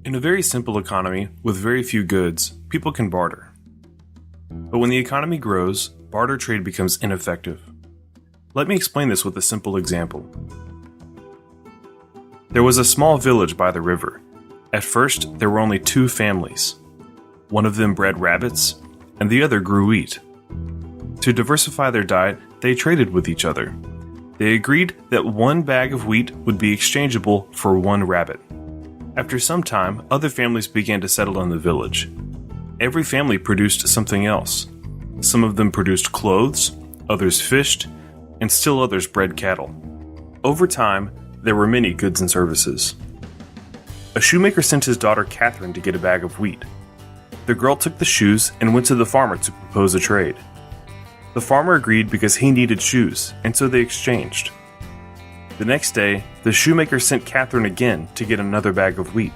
In a very simple economy with very few goods, people can barter. But when the economy grows, barter trade becomes ineffective. Let me explain this with a simple example. There was a small village by the river. At first, there were only two families. One of them bred rabbits, and the other grew wheat. To diversify their diet, they traded with each other. They agreed that one bag of wheat would be exchangeable for one rabbit. After some time, other families began to settle in the village. Every family produced something else. Some of them produced clothes, others fished, and still others bred cattle. Over time, there were many goods and services. A shoemaker sent his daughter Catherine to get a bag of wheat. The girl took the shoes and went to the farmer to propose a trade. The farmer agreed because he needed shoes, and so they exchanged. The next day, the shoemaker sent Catherine again to get another bag of wheat.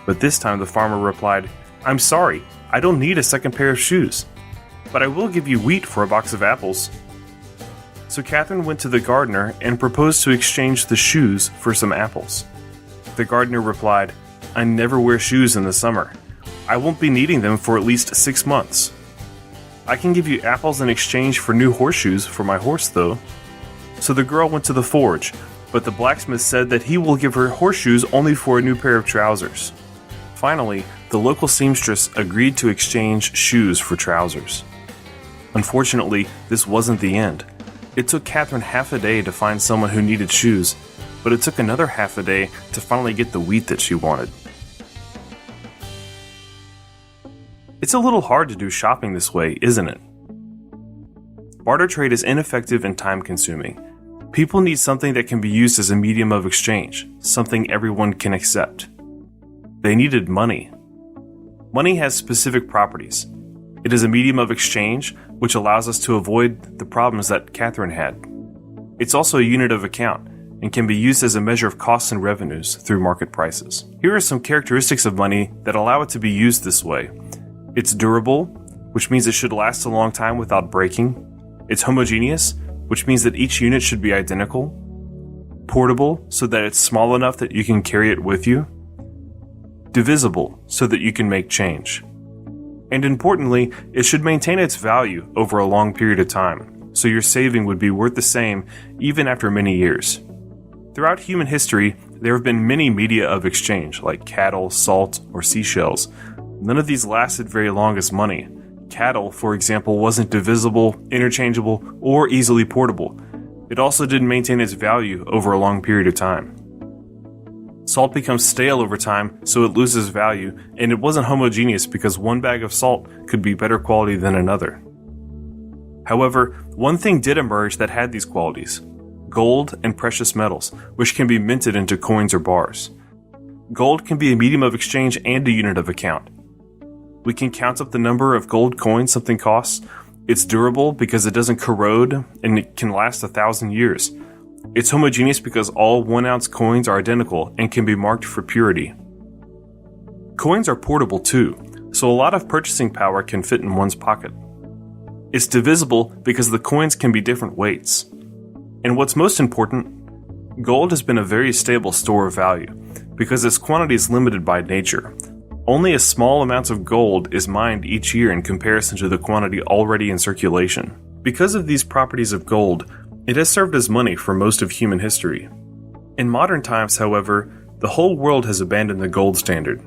But this time the farmer replied, "I'm sorry, I don't need a second pair of shoes, but I will give you wheat for a box of apples." So Catherine went to the gardener and proposed to exchange the shoes for some apples. The gardener replied, "I never wear shoes in the summer. I won't be needing them for at least 6 months. I can give you apples in exchange for new horseshoes for my horse, though." So the girl went to the forge, but the blacksmith said that he will give her horseshoes only for a new pair of trousers. Finally, the local seamstress agreed to exchange shoes for trousers. Unfortunately, this wasn't the end. It took Catherine half a day to find someone who needed shoes, but it took another half a day to finally get the wheat that she wanted. It's a little hard to do shopping this way, isn't it? Barter trade is ineffective and time-consuming. People need something that can be used as a medium of exchange, something everyone can accept. They needed money. Money has specific properties. It is a medium of exchange, which allows us to avoid the problems that Catherine had. It's also a unit of account, and can be used as a measure of costs and revenues through market prices. Here are some characteristics of money that allow it to be used this way. It's durable, which means it should last a long time without breaking. It's homogeneous, which means that each unit should be identical. Portable, so that it's small enough that you can carry it with you. Divisible, so that you can make change. And importantly, it should maintain its value over a long period of time, so your saving would be worth the same even after many years. Throughout human history, there have been many media of exchange, like cattle, salt, or seashells. None of these lasted very long as money. Cattle, for example, wasn't divisible, interchangeable, or easily portable. It also didn't maintain its value over a long period of time. Salt becomes stale over time, so it loses value, and it wasn't homogeneous because one bag of salt could be better quality than another. However, one thing did emerge that had these qualities: gold and precious metals, which can be minted into coins or bars. Gold can be a medium of exchange and a unit of account. We can count up the number of gold coins something costs. It's durable because it doesn't corrode and it can last 1,000 years. It's homogeneous because all 1-ounce coins are identical and can be marked for purity. Coins are portable too, so a lot of purchasing power can fit in one's pocket. It's divisible because the coins can be different weights. And what's most important, gold has been a very stable store of value because its quantity is limited by nature. Only a small amount of gold is mined each year in comparison to the quantity already in circulation. Because of these properties of gold, it has served as money for most of human history. In modern times, however, the whole world has abandoned the gold standard.